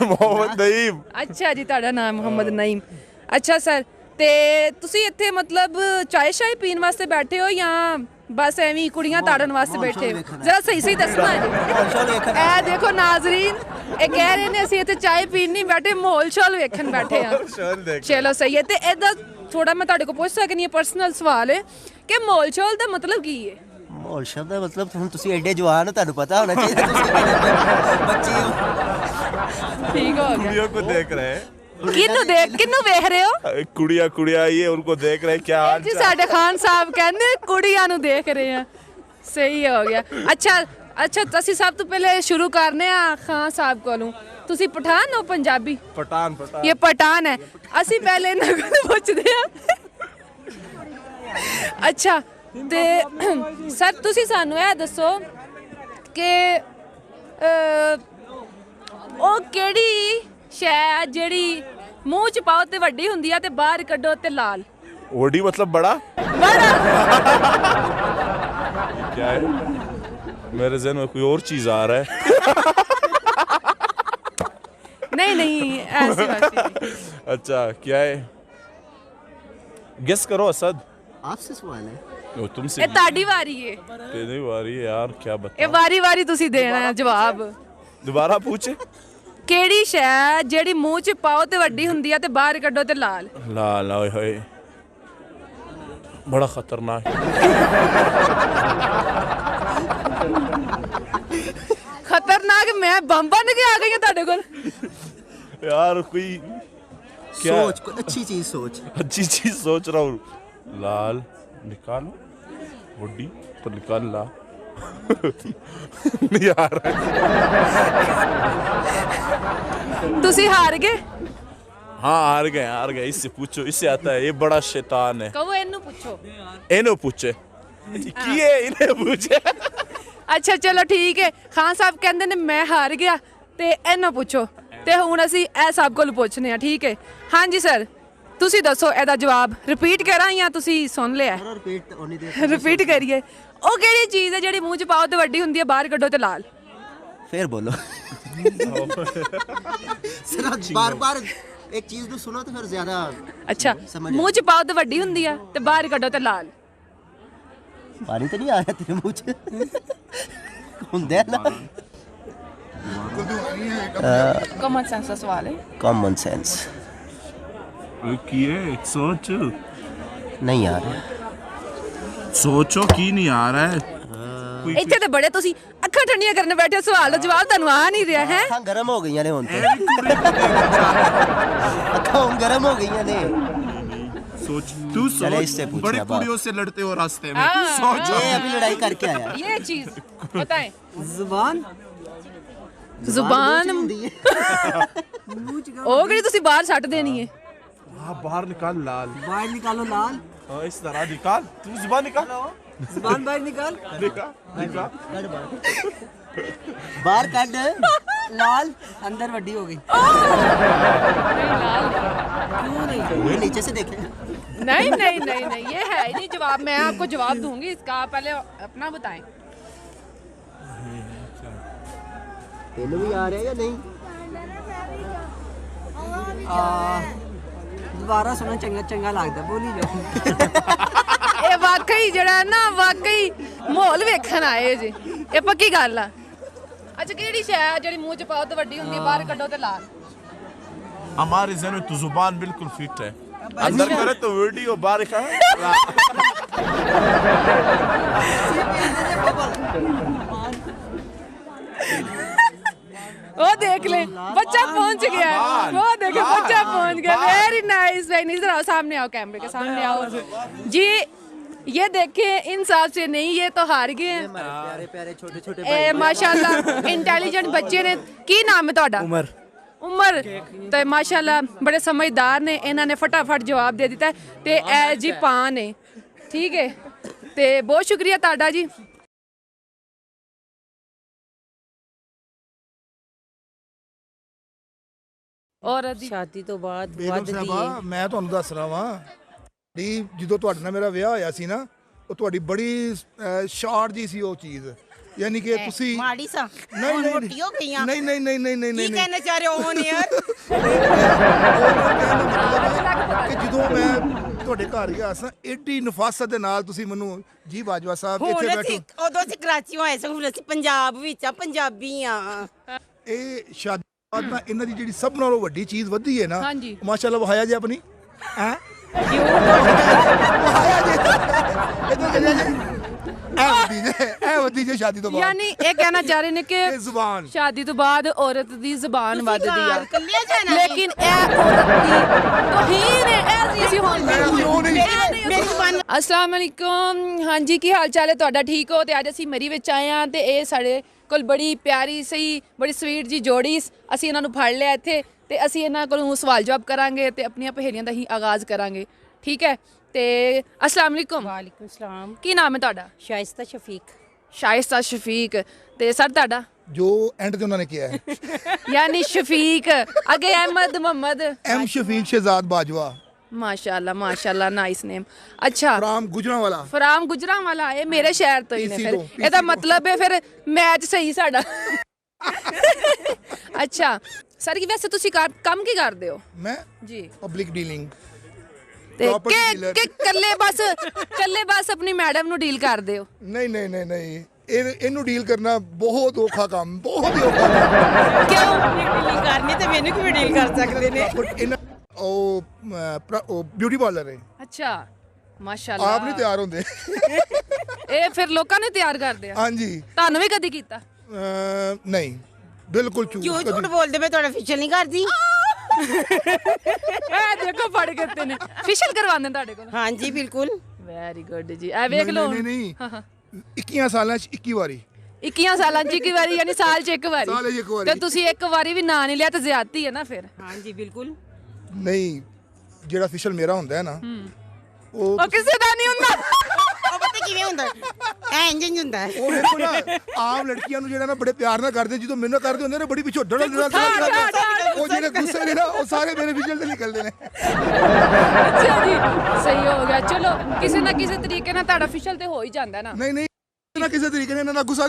मोहम्मद नईम।
अच्छा जी, तुहाडा नाम मोहम्मद नईम। अच्छा सर, ते तुसी इत्थे मतलब चाय शाय पीन वास्ते बैठे हो या बस एवं कुड़ियां ताड़न वास्ते बैठे हो? जरा सही सही दसना जी। ए देखो नाजरीन, ये कह रहे ने असीं इत्थे चाय पीन नहीं बैठे, माहौल शौल वेखन बैठे हां। चलो सही है। ते एदा थोड़ा मैं तुहाडे को पुछ सकनी है, पर्सनल सवाल है कि माहौल शौल दा मतलब की है?
माहौल शब्द का मतलब तुम तुसी एडे जवान हो, तुहानू पता होना चाहिए। बच्चे हो।
ठीक हो गया।
कुड़ियों को देख रहे हैं।
किन्नू वेख रहे हो?
कुड़िया ये उनको देख रहे हैं। क्या हाल
जी साडे खान साहब कहंदे कुड़ियां नू देख रहे हैं। सही हो गया। अच्छा ਅਸੀਂ ਸਭ ਤੋਂ ਪਹਿਲੇ ਸ਼ੁਰੂ ਕਰਨੇ ਆ ਖਾਨ ਸਾਹਿਬ ਕੋਲੋਂ। ਤੁਸੀਂ ਪਠਾਨ ਹੋ ਪੰਜਾਬੀ?
पठान
ਇਹ ਪਠਾਨ ਹੈ। ਅਸੀਂ ਪਹਿਲੇ ਇਹਨਾਂ ਕੋਲ ਪੁੱਛਦੇ ਆ। ਅੱਛਾ ਤੇ ਸਰ ਤੁਸੀਂ ਸਾਨੂੰ ਇਹ ਦੱਸੋ ਕਿ ਉਹ ਕਿਹੜੀ ਸ਼ੈ ਹੈ ਜਿਹੜੀ ਮੂੰਹ ਚ ਪਾਓ ਤੇ ਵੱਡੀ ਹੁੰਦੀ ਆ ਤੇ ਬਾਹਰ ਕੱਢੋ ਤੇ ਲਾਲ?
ओडी मतलब बड़ा। क्या है? मेरे ज़हन में कोई और चीज आ रहा है।
नहीं ऐसी बात नहीं।
अच्छा क्या है? गेस करो असद।
आपसे सवाल है।
वो तुमसे
ਇਹ ਤੁਹਾਡੀ ਵਾਰੀ ਹੈ।
नहीं वारी है यार, क्या
ਇਹ
बता।
ਵਾਰੀ ਤੁਸੀਂ ਦੇਣਾ ਹੈ ਜਵਾਬ।
दोबारा पूछे।
ਕਿਹੜੀ ਸ਼ੈ ਜਿਹੜੀ ਮੂੰਹ ਚ ਪਾਓ ਤੇ ਵੱਡੀ ਹੁੰਦੀ ਆ ਤੇ ਬਾਹਰ ਕੱਢੋ ਤੇ ਲਾਲ?
लाल ओए होए, बड़ा खतरनाक है।
ਖਤਰਨਾਕ? ਮੈਂ ਬੰਬ ਬਣ ਕੇ ਆ ਗਈ ਹਾਂ ਤੁਹਾਡੇ ਕੋਲ।
यार कोई क्या
सोच, कोई अच्छी चीज सोच।
अच्छी चीज सोच रहा हूँ। लाल निकालो, बॉडी तो निकाल ला। नहीं आ रहा है।
ਤੁਸੀਂ ਹਾਰ ਗਏ।
हाँ हार गए। इससे पूछो, इससे आता है। ये बड़ा शैतान है।
ਕਹੋ ਇਹਨੂੰ ਪੁੱਛੋ।
इन्हें पूछे किए, इन्हें पूछे।
ਅੱਛਾ ਚਲੋ ਠੀਕ ਹੈ। ਖਾਨ ਸਾਹਿਬ ਕਹਿੰਦੇ ਨੇ ਮੈਂ ਹਾਰ ਗਿਆ ਤੇ ਇਹਨੂੰ ਪੁੱਛੋ ਤੇ ਹੁਣ ਅਸੀਂ ਇਹ ਸਭ ਕੋਲ ਪੁੱਛਨੇ ਆ। ਠੀਕ ਹੈ? ਹਾਂਜੀ ਸਰ, ਤੁਸੀਂ ਦੱਸੋ ਇਹਦਾ ਜਵਾਬ। ਰਿਪੀਟ ਕਰਾਂ ਜਾਂ ਤੁਸੀਂ ਸੁਣ ਲਿਆ?
रिपीट होने दे।
ਰਿਪੀਟ ਕਰੀਏ। ਉਹ ਕਿਹੜੀ ਚੀਜ਼ ਹੈ ਜਿਹੜੀ ਮੂੰਹ ਚ ਪਾਓ ਤੇ ਵੱਡੀ ਹੁੰਦੀ ਹੈ, ਬਾਹਰ ਕੱਢੋ ਤੇ ਲਾਲ?
फिर बोलो। बार बार एक चीज को सुनो तो फिर ज्यादा।
ਅੱਛਾ, ਮੂੰਹ ਚ ਪਾਓ ਤੇ ਵੱਡੀ ਹੁੰਦੀ ਆ ਤੇ ਬਾਹਰ ਕੱਢੋ ਤੇ ਲਾਲ?
पानी तो नहीं आया तेरे मुंह च। ਹੁੰਦੇ ਆ ਨਾ।
ਕਾਮਨ ਸੈਂਸ ਦਾ ਸਵਾਲ ਹੈ।
कॉमन सेंस
किए सोच,
नहीं आ रहा।
सोचो की नहीं आ रहा है।
ਇੱਥੇ ਤੇ ਬੜੇ ਤੁਸੀਂ ਅੱਖਾਂ ਠੰਡੀਆਂ ਕਰਨ ਬੈਠੇ ਹੋ, ਸਵਾਲ ਦਾ ਜਵਾਬ ਤੁਹਾਨੂੰ ਆ ਨਹੀਂ ਰਿਹਾ ਹੈ।
ਅੱਖਾਂ ਗਰਮ ਹੋ ਗਈਆਂ ਨੇ ਹੁਣ ਤੇ। ਅੱਖਾਂ ਹੁਣ ਗਰਮ ਹੋ ਗਈਆਂ ਨੇ।
सोच तू
चले
सोच,
इससे पूछना
बड़ी
बाप।
कुड़ियों से लड़ते हो रास्ते में।
हाँ,
सोचो।
ये अभी लड़ाई करके आया।
ये चीज बताएं।
ਜ਼ੁਬਾਨ
ਜ਼ੁਬਾਨ
ਹੁੰਦੀ ਹੈ।
ਉਹ ਕਿਹੜੀ ਤੁਸੀਂ ਬਾਹਰ ਸੱਟ ਦੇਣੀ ਹੈ?
हाँ बाहर निकाल लाल।
ਬਾਹਰ ਨਿਕਾਲੋ ਲਾਲ।
हाँ इस तरह निकाल, तू जुबान निकाल।
ਜ਼ੁਬਾਨ ਬਾਹਰ ਨਿਕਾਲ।
निकाल।
ਬਾਹਰ ਕੱਢ।
ਲਾਲ ਅੰਦਰ ਵੱਡੀ ਹੋ ਗਈ।
ये नीचे से देखे।
नहीं ये है ही नहीं जवाब। मैं आपको जवाब दूंगी इसका, आप पहले अपना बताएं।
तेनू भी आ रहा है या नहीं?
ਦੁਬਾਰਾ ਸੁਣਨਾ ਚੰਗਾ ਲੱਗਦਾ, ਬੋਲੀ ਜਾਓ।
ਇਹ ਵਾਕਈ ਜਿਹੜਾ ਨਾ ਵਾਕਈ ਮਾਹੌਲ ਵੇਖਣ ਆਏ ਜੀ, ਇਹ ਪੱਕੀ ਗੱਲ ਆ। ਅੱਛਾ ਕਿਹੜੀ ਸ਼ੈ ਜਿਹੜੀ ਮੂੰਹ ਚ ਪਾਓ ਤੇ ਵੱਡੀ ਹੁੰਦੀ ਹੈ, ਬਾਹਰ ਕੱਢੋ ਤੇ ਲਾਲ?
हमारे जहन में तो जुबान बिल्कुल फिट है। अंदर करे तो वीडियो बाहर का।
वो देख ले बच्चा पहुंच गया है, वो देखो बच्चा पहुंच गया। Very nice very nice. इधर आओ, सामने आओ, कैमरे के सामने आओ जी। ये देखे इंसाफ से नहीं, ये तो हार गए हैं।
प्यारे प्यारे छोटे छोटे
ए माशाल्लाह इंटेलिजेंट बच्चे ने। की नाम है ਤੁਹਾਡਾ? उमर। तो माशाल्लाह बड़े समझदार ने, इन्होंने फटाफट जवाब दे दिता है ते ए जी पान है। ठीक है, ते बहुत शुक्रिया ਤੁਹਾਡਾ जी। और
ਸ਼ਾਦੀ ਤੋਂ ਬਾਅਦ
ਬੇਗਮ
ਵੱਧਦੀ
ਸਾਹਿਬਾ
ਹੈ।
ਮੈਂ ਤੁਹਾਨੂੰ ਦੱਸ ਰਿਹਾ ਵਾਂ ਦੀ ਜਦੋਂ ਤੁਹਾਡੇ ਨਾਲ ਮੇਰਾ ਵਿਆਹ ਹੋਇਆ ਸੀ ਨਾ, ਉਹ ਤੁਹਾਡੀ ਬੜੀ ਸ਼ਾਰਟ ਜੀ ਸੀ ਉਹ ਚੀਜ਼, ਯਾਨੀ ਕਿ ਤੁਸੀਂ
ਮਾੜੀ ਸਾ
ਨਹੀਂ
ਹੁਣ
ਨਹੀਂ
ਮੋਟੀ ਹੋ ਗਈਆਂ।
ਨਹੀਂ ਨਹੀਂ ਨਹੀਂ ਨਹੀਂ ਨਹੀਂ
ਕੀ
ਨਹੀਂ
ਕਹਿਣਾ ਚਾਹ ਰਹੇ ਹੋ ਹੁਣ ਯਾਰ?
ਕਿ ਜਦੋਂ ਮੈਂ ਤੁਹਾਡੇ ਘਰ ਗਿਆ ਸਾਂ, ਏਡੀ ਨਫਾਸਤ ਦੇ ਨਾਲ ਤੁਸੀਂ ਮੈਨੂੰ ਜੀ ਬਾਜਵਾ ਸਾਹਿਬ
ਹੁਣ
ਇੱਥੇ
ਅਸੀਂ
ਬੈਠੋ।
ਉਦੋਂ ਅਸੀਂ ਕਰਾਚੀ ਆਏ ਸੀ, ਹੁਣ ਅਸੀਂ ਪੰਜਾਬ ਵਿੱਚ ਆ, ਪੰਜਾਬੀ ਆ।
ਇਹ ਸ਼ਾਦੀ ਤੋਂ ਬਾਅਦ ਨਾ ਇਹਨਾਂ ਦੀ ਜਿਹੜੀ ਸਭ ਨਾਲੋਂ ਵੱਡੀ ਚੀਜ਼ ਵਧੀ ਹੈ ਨਾ,
ਹਾਂਜੀ।
ਮਾਸ਼ਾਅੱਲਾ ਵਹਾਇਆ ਜੀ ਆਪਣੀ ਹੈ ਵਧੀ ਜੇ ਸ਼ਾਦੀ ਤੋਂ ਬਾਅਦ
यानी ये कहना चाह रहे ने कि
ਇਹ ਜ਼ੁਬਾਨ
शादी तो बाद औरत दी जुबान वधदी
ਘਰ
आ,
ਇਕੱਲਿਆਂ ਜਾਣਾ ਹੈ।
लेकिन ए औरत दी तौहीन है, ऐसी ऐसी होनी।
ਮੇਰੀ ਜ਼ੁਬਾਨ
अस्सलाम वालेकुम। हाँ जी, की हाल चाल है ਤੁਹਾਡਾ? ठीक हो? ਤੇ ਅੱਜ ਅਸੀਂ ਮਰੀ ਵਿੱਚ ਆਏ ਹਾਂ ਤੇ ਇਹ ਸਾਡੇ ਕੋਲ ਬੜੀ ਪਿਆਰੀ ਸਹੀ ਬੜੀ ਸਵੀਟ ਜੀ ਜੋੜੀ, ਅਸੀਂ ਇਹਨਾਂ ਨੂੰ ਫੜ ਲਿਆ ਇੱਥੇ ਤੇ ਅਸੀਂ ਇਹਨਾਂ ਕੋਲੋਂ ਸਵਾਲ ਜਵਾਬ ਕਰਾਂਗੇ ਤੇ ਆਪਣੀਆਂ ਪਹੇਲੀਆਂ ਦਾ ਹੀ ਆਗਾਜ਼ ਕਰਾਂਗੇ। ਠੀਕ ਹੈ, ਤੇ अस्सलाम वालेकुम।
ਵਾਲੇਕੁਮ ਸਲਾਮ।
ਕੀ ਨਾਮ ਹੈ ਤੁਹਾਡਾ?
ਸ਼ਾਇਸਤਾ ਸ਼ਫੀਕ।
ਸ਼ਾਇਸਤਾ ਸ਼ਫੀਕ। ਤੇ ਸਰ ਤੁਹਾਡਾ?
ਜੋ ਐਂਡ ਤੇ ਉਹਨਾਂ ਨੇ ਕਿਹਾ ਹੈ
यानी शफीक, आगे अहमद मोहम्मद।
ਐਮ ਸ਼ਫੀਕ ਸ਼ਹਿਜ਼ਾਦ ਬਾਜਵਾ
माशाल्लाह माशाल्लाह, नाइस नेम। अच्छा,
ਫਰਾਮ ਗੁਜਰਾਂਵਾਲਾ।
फराम गुजरांवाला ये मेरे शहर तो ही ने,
PC
फिर
तो,
ਇਹਦਾ
PC
मतलब है फिर मैच सही साਡਾ। अच्छा सर, की वैसे ਤੁਸੀਂ ਕੰਮ ਕੀ ਕਰਦੇ ਹੋ
ਮੈਂ
ਜੀ?
ਪਬਲਿਕ ਡੀਲਿੰਗ
ਤੇ
property dealer।
ਕਿ ਕੱਲੇ ਬਸ ਆਪਣੀ ਮੈਡਮ ਨੂੰ ਡੀਲ ਕਰਦੇ ਹੋ?
ਨਹੀਂ ਨਹੀਂ ਨਹੀਂ ਨਹੀਂ ਇਹਨੂੰ ਡੀਲ ਕਰਨਾ ਬਹੁਤ ਔਖਾ ਕੰਮ, ਬਹੁਤ ਹੀ ਔਖਾ ਕੰਮ।
ਕਿਉਂ?
ਡੀਲ ਕਰਨੀ ਤੇ ਮੈਨੂੰ ਕਿਵੇਂ ਡੀਲ ਕਰ ਸਕਦੇ ਨੇ?
ਪਰ ਇਹਨਾਂ ਉਹ ਬਿਊਟੀ ਪਾਰਲਰ ਹੈ,
ਅੱਛਾ ਮਾਸ਼ਾਅੱਲਾ।
ਆਪ ਨਹੀਂ ਤਿਆਰ ਹੁੰਦੇ।
ਇਹ ਫਿਰ ਲੋਕਾਂ ਨੇ ਤਿਆਰ ਕਰਦੇ ਆ?
ਹਾਂਜੀ
ਤੁਹਾਨੂੰ ਵੀ ਕਦੀ ਕੀਤਾ?
ਨਹੀਂ ਬਿਲਕੁਲ ਝੂਠ
ਕਿਉਂ
ਕਦੀ-
ਝੂਠ ਬੋਲਦੇ? ਮੈਂ ਤੁਹਾਡਾ ਫੇਸ਼ੀਅਲ ਨਹੀਂ ਕਰਦੀ।
ਇਹ ਦੇਖੋ ਫੜ ਕੇ ਤੇ ਨੇ ਫੇਸ਼ੀਅਲ ਕਰਵਾਉਂਦੇ ਨੇ ਤੁਹਾਡੇ ਕੋਲ?
ਹਾਂਜੀ ਬਿਲਕੁਲ।
ਵੈਰੀ ਗੁੱਡ ਜੀ। ਇਹ ਵੇਖ
ਨਹੀਂ,
ਲਓ।
ਨਹੀਂ ਨਹੀਂ 21 ਸਾਲਾਂ ਚ 21 ਵਾਰੀ
21 ਸਾਲਾਂ ਚ ਇੱਕ ਵਾਰੀ, ਯਾਨੀ ਸਾਲ ਚ ਇੱਕ ਵਾਰੀ।
ਸਾਲ 'ਚ ਇੱਕ ਵਾਰੀ।
ਤੇ ਤੁਸੀਂ ਇੱਕ ਵਾਰੀ ਵੀ ਨਾਂ ਨਹੀਂ ਲਿਆ ਤੇ ਜ਼ਿਆਦਤੀ ਹੈ ਨਾ ਫਿਰ।
ਹਾਂਜੀ ਬਿਲਕੁਲ।
ਨਹੀਂ ਜਿਹੜਾ ਫੇਸ਼ੀਅਲ ਮੇਰਾ ਹੁੰਦਾ ਹੈ ਨਾ, ਉਹ
ਉਹ ਕਿਸੇ ਦਾ ਨਹੀਂ ਹੁੰਦਾ।
ਉਹ ਪਤਾ ਕਿਵੇਂ ਹੁੰਦਾ? ਐ ਇੰਜ ਹੁੰਦਾ ਹੈ।
ਉਹ ਦੇਖੋ ਨਾ, ਆਮ ਲੜਕੀਆਂ ਨੂੰ ਜਿਹੜਾ ਨਾ ਬੜੇ ਪਿਆਰ ਨਾਲ ਕਰਦੇ, ਜਦੋਂ ਮੈਨੂੰ ਕਰਦੇ ਹੁੰਦੇ ਨੇ ਬੜੀ ਪਿੱਛੋਂ ਡੜ ਉਹ ਜਿਹੜੇ ਗੁੱਸੇ ਨੇ ਨਾ, ਉਹ ਸਾਰੇ ਮੇਰੇ ਫੇਸ਼ੀਅਲ ਤੇ ਨਿਕਲਦੇ ਨੇ।
ਅੱਛਾ ਜੀ, ਸਹੀ ਹੋ ਗਿਆ। ਚਲੋ ਕਿਸੇ ਨਾ ਕਿਸੇ ਤਰੀਕੇ ਨਾਲ ਤੁਹਾਡਾ ਫੇਸ਼ੀਅਲ ਤੇ ਹੋ ਹੀ ਜਾਂਦਾ ਨਾ।
ਨਹੀਂ ਨਹੀਂ ਨਾ ਕਿਸੇ ਤਰੀਕੇ ਨਾਲ ਇਹਨਾਂ ਦਾ ਗੁੱਸਾ।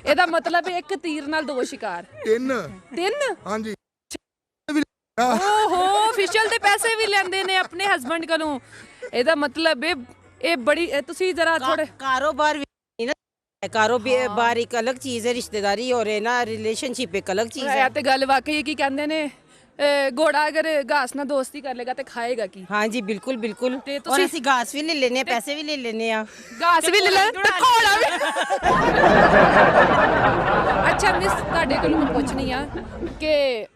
ਇਹਦਾ ਮਤਲਬ ਹੈ ਇੱਕ ਤੀਰ ਨਾਲ ਦੋ ਸ਼ਿਕਾਰ। ਤਿੰਨ?
ਹਾਂਜੀ
ਓਹੋ, ਫੇਸ਼ੀਅਲ ਦੇ ਪੈਸੇ ਵੀ ਲੈਂਦੇ ਨੇ ਆਪਣੇ ਹਸਬੰਡ ਕੋਲੋਂ। ਇਹਦਾ ਮਤਲਬ ਇਹ ਬੜੀ ਤੁਸੀਂ ਜ਼ਰਾ ਥੋੜੇ
ਕਾਰੋਬਾਰ ਵੀ ਨਹੀਂ ਨਾ, ਕਾਰੋਬਾਰ ਇੱਕ ਅਲੱਗ ਚੀਜ਼ ਹੈ, ਰਿਸ਼ਤੇਦਾਰੀ ਔਰ ਇਹ ਨਾ ਰਿਲੇਸ਼ਨਸ਼ਿਪ ਇੱਕ ਅਲੱਗ ਚੀਜ਼ ਹੈ।
ਇਹ ਤੇ ਗੱਲ ਵਾਕਈ ਕੀ ਕਹਿੰਦੇ ਨੇ, ਘੋੜਾ ਅਗਰ ਘਾਸ ਨਾਲ ਦੋਸਤੀ ਕਰ ਲੇਗਾ ਤੇ ਖਾਏਗਾ ਕੀ?
ਹਾਂਜੀ ਬਿਲकुल ਬਿਲकुल।
ਤੇ
ਔਰ
ਤੁਸੀਂ
ਅਸੀਂ ਘਾਸ ਵੀ ਲੈ ਲੈਨੇ ਆ, ਪੈਸੇ ਵੀ ਲੈ ਲੈਨੇ ਆ।
ਘਾਸ ਵੀ ਲੈ ਲੈ ਤੇ ਘੋੜਾ ਵੀ। ਅੱਛਾ ਮਿਸ, ਤੁਹਾਡੇ ਕੋਲ ਮੈਂ ਪੁੱਛਣੀ ਆ ਕਿ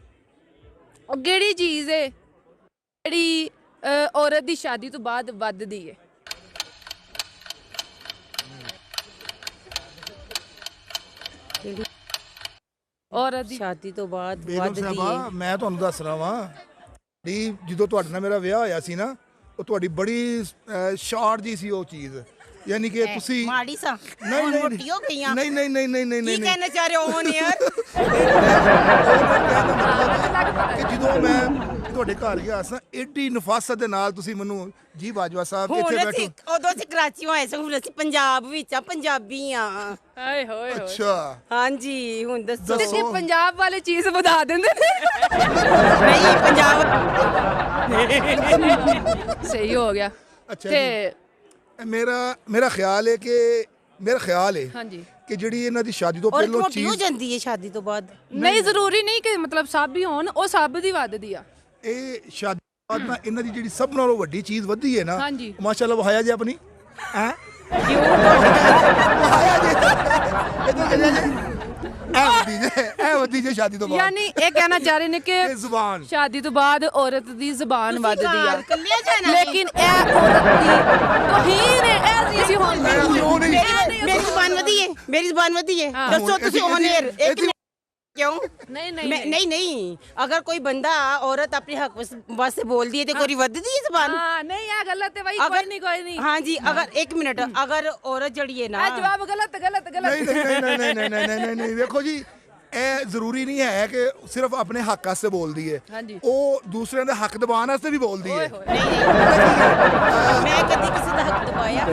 ਉਹ ਕਿਹੜੀ ਚੀਜ਼ ਹੈ ਜਿਹੜੀ ਔਰਤ ਦੀ ਸ਼ਾਦੀ ਤੋਂ ਬਾਅਦ ਵੱਧਦੀ ਹੈ? ਔਰਤ ਦੀ
ਸ਼ਾਦੀ ਤੋਂ ਬਾਅਦ
ਬੇਗਮ
ਵੱਧਦੀ
ਸਾਹਿਬਾ
ਹੈ।
ਮੈਂ ਤੁਹਾਨੂੰ ਦੱਸ ਰਿਹਾ ਵਾਂ ਦੀ ਜਦੋਂ ਤੁਹਾਡੇ ਨਾਲ ਮੇਰਾ ਵਿਆਹ ਹੋਇਆ ਸੀ ਨਾ, ਉਹ ਤੁਹਾਡੀ ਬੜੀ ਸ਼ਾਰਟ ਜੀ ਸੀ ਉਹ ਚੀਜ਼, ਯਾਨੀ ਕਿ ਤੁਸੀਂ
ਮਾੜੀ ਸਾ
ਨਹੀਂ
ਹੁਣ
ਨਹੀਂ
ਮੋਟੀ ਹੋ ਗਈਆਂ।
ਨਹੀਂ ਨਹੀਂ ਨਹੀਂ ਨਹੀਂ ਨਹੀਂ
ਕੀ
ਨਹੀਂ
ਕਹਿਣਾ ਚਾਹ ਰਹੇ ਹੋ ਹੁਣ ਯਾਰ?
ਕਿ ਜਦੋਂ ਮੈਂ ਤੁਹਾਡੇ ਘਰ ਗਿਆ ਸਾਂ, ਏਡੀ ਨਫਾਸਤ ਦੇ ਨਾਲ ਤੁਸੀਂ ਮੈਨੂੰ ਜੀ ਬਾਜਵਾ ਸਾਹਿਬ
ਹੁਣ
ਇੱਥੇ
ਅਸੀਂ
ਬੈਠੋ।
ਉਦੋਂ ਅਸੀਂ ਕਰਾਚੀ ਆਏ ਸੀ, ਹੁਣ ਅਸੀਂ ਪੰਜਾਬ ਵਿੱਚ ਆ, ਪੰਜਾਬੀ ਆ।
ਹਾਏ ਹੋਏ ਹੋਏ।
ਅੱਛਾ
ਹਾਂਜੀ ਹੁਣ ਦੱਸੋ।
ਤੇ ਇਹ ਪੰਜਾਬ ਵਾਲੇ ਚੀਜ਼ ਵਧਾ ਦਿੰਦੇ ਨੇ।
ਨਹੀਂ ਪੰਜਾਬ
ਸਹੀ ਹੋ ਗਿਆ।
ਅੱਛਾ
ਤੇ
ਮੇਰਾ ਖਿਆਲ ਹੈ
ਹਾਂਜੀ,
ਕਿ ਜਿਹੜੀ ਇਹਨਾਂ ਦੀ ਸ਼ਾਦੀ ਤੋਂ
ਔਰ
ਪਹਿਲਾਂ
ਮੋਟੀ ਹੋ
ਚੀਜ਼,
ਜਾਂਦੀ ਹੈ ਸ਼ਾਦੀ ਤੋਂ ਬਾਅਦ।
ਨਹੀਂ ਜ਼ਰੂਰੀ ਨਹੀਂ ਕਿ ਮਤਲਬ ਸਭ ਹੀ ਹੋਣ, ਉਹ ਸਭ ਦੀ ਵੱਧਦੀ ਆ।
ਇਹ ਸ਼ਾਦੀ ਤੋਂ ਬਾਅਦ ਨਾ ਇਹਨਾਂ ਦੀ ਜਿਹੜੀ ਸਭ ਨਾਲੋਂ ਵੱਡੀ ਚੀਜ਼ ਵਧੀ ਹੈ ਨਾ,
ਹਾਂਜੀ।
ਮਾਸ਼ਾਅੱਲਾ ਵਹਾਇਆ ਜੀ ਆਪਣੀ ਹੈ ਇਹ ਵਧੀ ਜੇ ਸ਼ਾਦੀ ਤੋਂ ਬਾਅਦ
ਯਾਨੀ ਇਹ ਕਹਿਣਾ ਚਾਹ ਰਹੇ ਨੇ ਕਿ
ਇਹ ਜ਼ੁਬਾਨ
ਸ਼ਾਦੀ ਤੋਂ ਬਾਅਦ ਔਰਤ ਦੀ ਜ਼ੁਬਾਨ ਵੱਧਦੀ ਆ
ਕੱਲਿਆ ਜਾਣਾ
ਲੇਕਿਨ ਇਹ ਔਰਤ ਦੀ ਤੋਹੀਨ ਹੈ ਇਹ ਨਹੀਂ ਸੀ ਹੋਣੀ
ਕਿਉਂ ਨਹੀਂ
ਮੇਰੀ ਜ਼ੁਬਾਨ ਵਧੀ ਹੈ ਮੇਰੀ ਜ਼ੁਬਾਨ ਵਧੀ ਹੈ ਦੱਸੋ ਤੁਸੀਂ ਔਨ 에ਅਰ ਇੱਕ ਮਿੰਟ क्यों
नहीं नहीं
नहीं नहीं अगर कोई बंदा औरत अपने हक वास्ते बोल दी है तो कोई वध दी है जबान
हाँ नहीं ये गलत है भाई कोई नहीं
हाँ जी अगर एक मिनट अगर औरत जड़ी है ना
जवाब गलत गलत गलत
नहीं देखो जी ਇਹ ਜ਼ਰੂਰੀ ਨਹੀਂ ਹੈ ਕਿ ਸਿਰਫ ਆਪਣੇ ਹੱਕ ਵਾਸਤੇ ਬੋਲਦੀ ਹੈ
ਹਾਂਜੀ
ਉਹ ਦੂਸਰਿਆਂ ਦੇ ਹੱਕ ਦਬਾਉਣ ਵਾਸਤੇ ਵੀ ਬੋਲਦੀ ਹੈ
मैं कभी किसी का हक दबाया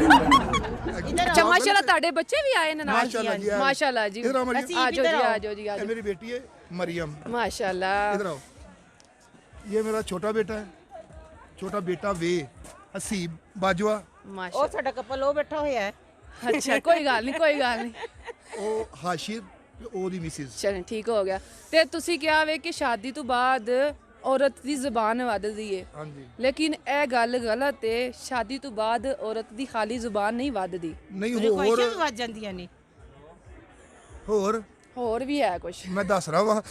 अच्छा माशाल्लाह ਤੁਹਾਡੇ ਬੱਚੇ ਵੀ ਆਏ ਨੇ ਨਾਲ
माशाल्लाह जी
माशाल्लाह जी
इधर आओ मरियम
आजो जी आजो जी
ये
आजो
मेरी बेटी है मरियम
माशाल्लाह
इधर आओ ये मेरा छोटा बेटा है छोटा बेटा वे हसीब बाजवा
माशाल्लाह
ਉਹ ਸਾਡਾ ਕਪਲ ਉਹ ਬੈਠਾ ਹੋਇਆ ਹੈ
अच्छा कोई गल नहीं
ਉਹ ਹਾਸ਼ਿਰ ਤੇ ਉਹਦੀ ਮਿਸਿਸ
ਚਲੋ ਠੀਕ ਹੋ ਗਿਆ ਤੇ ਤੁਸੀਂ ਕਿਹਾ ਵੇ ਕਿ ਸ਼ਾਦੀ ਤੋਂ ਬਾਅਦ ਔਰਤ ਦੀ ਜ਼ੁਬਾਨ ਵੱਧਦੀ ਏ
ਹਾਂਜੀ
ਲੇਕਿਨ ਇਹ ਗੱਲ ਗਲਤ ਏ ਸ਼ਾਦੀ ਤੋਂ ਬਾਅਦ ਔਰਤ ਦੀ ਖਾਲੀ ਜ਼ੁਬਾਨ ਨਹੀਂ ਵੱਧਦੀ
ਨਹੀਂ
ਖੁਆਇਸ਼ਾਂ
ਹੋਰ
ਵੀ ਵੱਜ ਜਾਂਦੀਆਂ ਨੇ
ਹੋਰ ਵੀ ਹੈ ਕੁਝ
ਮੈਂ ਦੱਸ ਰਹਾ ਵਾਂ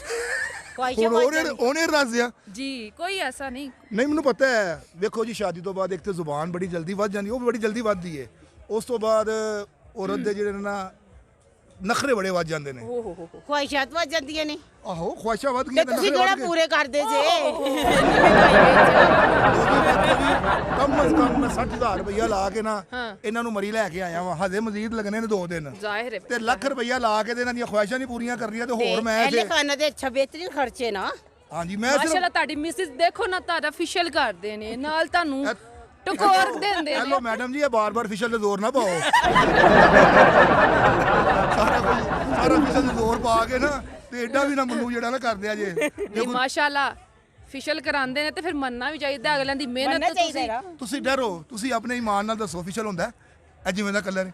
ਖੁਆਇਸ਼ਾਂ
ਹੁਣ ਉਹਨੇ ਦੱਸਿਆ
ਜੀ ਕੋਈ ਐਸਾ ਨਹੀਂ
ਨਹੀਂ ਮੈਨੂੰ ਪਤਾ ਹੈ ਵੇਖੋ ਜੀ ਸ਼ਾਦੀ ਤੋਂ ਬਾਅਦ ਇੱਕ ਤੇ ਜ਼ੁਬਾਨ ਬੜੀ ਜਲਦੀ ਵੱਧ ਜਾਂਦੀ ਉਹ ਬੜੀ ਜਲਦੀ ਵੱਧਦੀ ਏ ਉਸ ਤੋਂ ਬਾਅਦ ਔਰਤ ਦੇ ਜਿਹੜੇ ਨੇ ਨਾ ਨਖਰੇ ਬੜੇ ਵੱਧ ਜਾਂਦੇ ਨੇ
ਖੁਆਇਸ਼ਾਂ ਵੱਜ ਜਾਂਦੀਆਂ ਨੇ
ਆਹੋ ਖੁਆਇਸ਼ਾਂ ਵੱਧ
ਤੇ
ਗਈਆਂ
ਤੁਸੀਂ ਕਿਹੜਾ ਪੂਰੇ ਕਰਦੇ ਜੇ
ਕਮ ਅਜ਼ ਕਮ ਮੈਂ 60000 ਰੁਪਇਆ ਲਾ ਕੇ ਨਾ ਇਹਨਾਂ ਨੂੰ ਮਰੀ ਲੈ ਕੇ ਆਇਆ ਵਾਂ ਹਜੇ ਮਜ਼ੀਦ ਲੱਗਣੇ ਨੇ 2 ਦਿਨ
ਜ਼ਾਹਿਰ ਹੈ
ਤੇ ਲੱਖ ਰੁਪਇਆ ਲਾ ਕੇ ਤੇ ਇਹਨਾਂ ਦੀਆਂ ਖੁਆਇਸ਼ਾਂ ਨਹੀਂ ਪੂਰੀਆਂ ਕਰਨੀਆਂ ਤੇ ਹੋਰ ਮੈਂ
ਪਹਿਲੇ
ਇੱਥੇ
ਖਾਣਾ ਤੇ ਅੱਛਾ ਬਿਹਤਰੀਨ ਖਰਚੇ ਨਾ
ਹਾਂਜੀ ਮੈਂ ਸਿਰਫ
ਮਾਸ਼ਾਅੱਲਾ ਤੁਹਾਡੀ ਮਿਸਿਸ ਦੇਖੋ ਨਾ ਤੁਹਾਡਾ ਫਿਸ਼ਲ ਕਰਦੇ ਨੇ ਨਾਲ ਤੁਹਾਨੂੰ ਟਕੋਰ ਦਿੰਦੇ ਨੇ
ਹੈਲੋ ਮੈਡਮ ਜੀ ਇਹ ਬਾਰ-ਬਾਰ ਫਿਸ਼ਲ ਤੇ ਜ਼ੋਰ ਨਾ ਪਾਓ ਸਾਰਾ ਫਿਸ਼ਲ ਤੇ ਜ਼ੋਰ ਪਾ ਕੇ ਨਾ ਤੇ ਐਡਾ ਵੀ ਨਾ ਮੰਨੂ ਜਿਹੜਾ ਨਾ ਕਰਦੇ ਆ ਜੇ
ਨਹੀਂ ਮਾਸ਼ਾਅੱਲਾ ਫਿਸ਼ਲ ਕਰਾਉਂਦੇ ਨੇ ਤੇ ਫਿਰ ਮੰਨਣਾ ਵੀ ਚਾਹੀਦਾ ਅਗਲਿਆਂ ਦੀ ਮਿਹਨਤ ਤੁਸੀਂ
ਤੁਸੀਂ ਡਰੋ ਤੁਸੀਂ ਆਪਣੇ ਈਮਾਨ ਨਾਲ ਦੱਸੋ ਫਿਸ਼ਲ ਹੁੰਦਾ ਹੈ? ਇਹ ਜਿਵੇਂ ਦਾ ਕਲਰ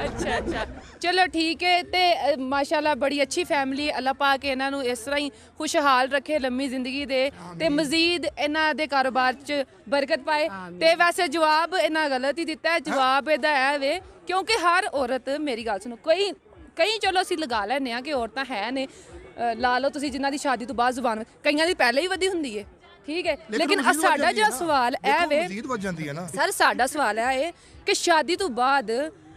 ਅੱਛਾ ਅੱਛਾ ਚਲੋ ਠੀਕ ਹੈ ਤੇ ਮਾਸ਼ਾਅੱਲਾ ਬੜੀ ਅੱਛੀ ਫੈਮਿਲੀ ਅੱਲਾਹ ਪਾਕ ਇਹਨਾਂ ਨੂੰ ਇਸ ਤਰ੍ਹਾਂ ਹੀ ਖੁਸ਼ਹਾਲ ਰੱਖੇ ਲੰਮੀ ਜ਼ਿੰਦਗੀ ਦੇ ਤੇ ਮਜ਼ੀਦ ਇਹਨਾਂ ਦੇ ਕਾਰੋਬਾਰ 'ਚ ਬਰਕਤ ਪਾਏ ਤੇ ਵੈਸੇ ਜਵਾਬ ਇਹਨਾਂ ਗਲਤ ਹੀ ਦਿੱਤਾ ਹੈ ਜਵਾਬ ਇਹਦਾ ਹੈ ਵੇ ਕਿਉਂਕਿ ਹਰ ਔਰਤ ਮੇਰੀ ਗੱਲ ਸੁਣੋ ਕਈ ਚਲੋ ਅਸੀਂ ਲਗਾ ਲੈਂਦੇ ਆ ਕਿ ਔਰਤਾਂ ਹੈ ਨੇ ਲਾ ਲਓ ਤੁਸੀਂ ਜਿਨ੍ਹਾਂ ਦੀ ਸ਼ਾਦੀ ਤੋਂ ਬਾਅਦ ਜ਼ੁਬਾਨ ਕਈਆਂ ਦੀ ਪਹਿਲੇ ਹੀ ਵਧੀ ਹੁੰਦੀ ਹੈ ਠੀਕ ਹੈ ਲੇਕਿਨ ਸਾਡਾ ਜਿਹੜਾ ਸਵਾਲ ਇਹ ਵੇ
ਮਜ਼ੀਦ ਵੱਜ ਜਾਂਦੀ ਹੈ ਨਾ
ਸਰ ਸਾਡਾ ਸਵਾਲ ਹੈ ਕਿ ਸ਼ਾਦੀ ਤੋਂ ਬਾਅਦ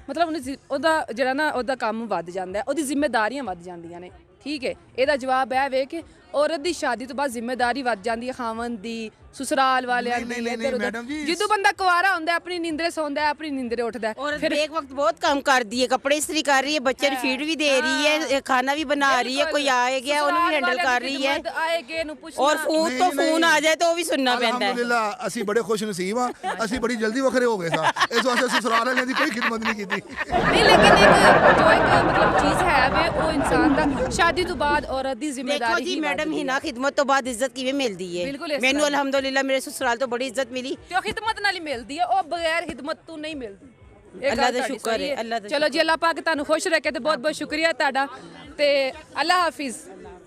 ਮਤਲਬ ਉਹਦਾ ਜਿਹੜਾ ਨਾ ਉਹਦਾ ਕੰਮ ਵੱਧ ਜਾਂਦਾ ਹੈ ਉਹਦੀ ਜ਼ਿੰਮੇਵਾਰੀਆਂ ਵੱਧ ਜਾਂਦੀਆਂ ਨੇ ਠੀਕ ਹੈ ਇਹਦਾ ਜਵਾਬ ਇਹ ਵੇ ਕਿ ਔਰਤ ਦੀ ਸ਼ਾਦੀ ਤੋਂ ਬਾਅਦ ਜ਼ਿੰਮੇਵਾਰੀ ਵੱਧ ਜਾਂਦੀ ਹੈ ਖਾਵਨ ਦੀ ਸਸੁਰਾਲ ਵਾਲਿਆਂ ਦੀ ਇੱਧਰ ਉੱਧਰ ਜਦੋਂ ਬੰਦਾ ਕੁਆਰਾ ਹੁੰਦਾ ਆਪਣੀ ਨੀਂਦਰੇ ਸੌਂਦਾ ਆਪਣੀ ਨੀਂਦਰੇ ਉੱਠਦਾ
फिर एक वक्त बहुत काम कर दी है कपड़े इस्त्री कर रही है बच्चे ने फीड भी दे रही है खाना भी बना रही है कोई आए गया उन्हें भी हैंडल कर रही है और फोन तो फोन आ जाए तो वो भी सुनना पैंदा है
ਅਲਹਮਦੁਲਿਲਾ ਅਸੀਂ ਬੜੇ ਖੁਸ਼ ਨਸੀਬ ਆ ਅਸੀਂ ਬੜੀ ਜਲਦੀ ਵੱਖਰੇ ਹੋ ਗਏ ਸਾਂ ਇਸ ਵਾਸਤੇ ਸਸੁਰਾਲ ਵਾਲਿਆਂ ਦੀ ਕੋਈ ਖਿਦਮਤ ਨਹੀਂ ਕੀਤੀ
ਨਹੀਂ ਲੇਕਿਨ ਇੱਕ ਮਤਲਬ ਚੀਜ਼ ਹੈ ਵੇ ਉਹ ਇਨਸਾਨ ਦਾ ਸ਼ਾਦੀ ਤੋਂ ਬਾਅਦ ਔਰਤ ਦੀ
देखो
ਜ਼ਿੰਮੇਵਾਰੀ
जी मैडम हिना खिदमत तो बाद इज्जत किवें मिलदी
बिल्कुल
है
इस
मैनू
तरह।
अल्हम्दुलिल्लाह मेरे ससुराल तो बड़ी इज्जत मिली
ਤੇ ਉਹ ਖਿਦਮਤ ਨਾਲ ਹੀ ਮਿਲਦੀ ਹੈ ਉਹ ਬਗੈਰ ਖਿਦਮਤ ਤੋਂ ਨਹੀਂ ਮਿਲਦੀ ਇਹ
ਅੱਲਾ
ਗੱਲ
ਦਾ
ਤੁਹਾਡੀ
ਸ਼ੁਕਰ
ਸਹੀ
ਹੈ, ਅੱਲਾ ਦਾ
ਚਲੋ ਜੀ ਅੱਲਾਹ ਪਾਕ ਤੁਹਾਨੂੰ ਖੁਸ਼ ਰੱਖੇ ਤੇ ਬਹੁਤ ਬਹੁਤ ਸ਼ੁਕਰੀਆ ਤੁਹਾਡਾ ਤੇ ਅੱਲਾਹ ਹਾਫਿਜ਼